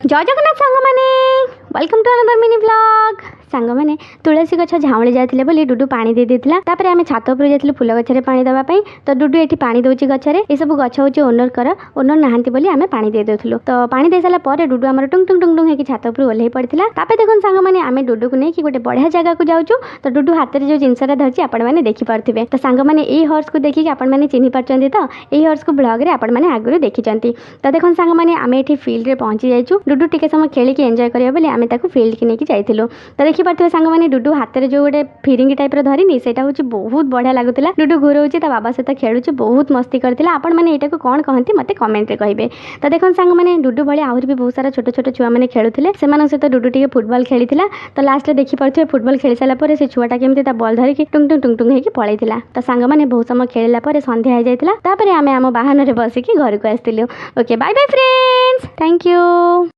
जय जगन्नाथ सांग मैंने welcome to another mini blog सांग मैंने तुलसी गछ झाऊली जाते बोली डुडू पानी दे देता तापर आम छात उपर जाइए फुल गचरे पानी देवाई तो डुडू ये पानी दूसरी गचरे ये सब गछ हूँ ओनर कर ओनर नहांती बोली आम पानी दे देलु तो पानी दे सारा डुडू आम टुंग टुंग टुंग टुंग होकर छात उपर ओह्ल पड़ा तापर देखो सांग मैंने आम डुडू को लेकिन गोटे बढ़िया जगह को जाऊँ तो डुडू हाथ में जो जिनसा धरती आपने देखिपे तो सांग मैंने यही हर्स को देखिए आपने चिन्ह पार्टी तो यही हर्स को ब्लॉग में आपने आगुरी देखी तो देखो सांग मैंने आम ये फिल्ड में पहुँची जाइए डुडू टिके समय खेलिक एंजय करिया बोली आम फिल्ड की लेकिन जाइलु तो देखिपे सांग मैंने डुडू हाथ में जो गोटे फिरिंगी टाइप धरनी से बहुत बढ़िया लगुला डुडू घूरोची ता बाबा सहित खेलुची बहुत मस्ती करथिला आपण माने एटा को कौन कहती मत कमेंट रे कहिबे तो देखो सांग मैंने डुडू भाई आहरी भी बहुत सारा छोट छोट छुआ मैंने खेलुले से सहित डुडू टी फुटबॉल खेलीला तो लास्ट में देखिपे फुटबॉल खेली सारा से छुआटा केमती बॉल धरिकी टुंग टुंग टुंग टुंग होकर पलैला तो सांग मैंने बहुत समय खेलला संध्या हो जाता आम बाहन में बसिकी घर को आसलु okay bye bye friends thank you.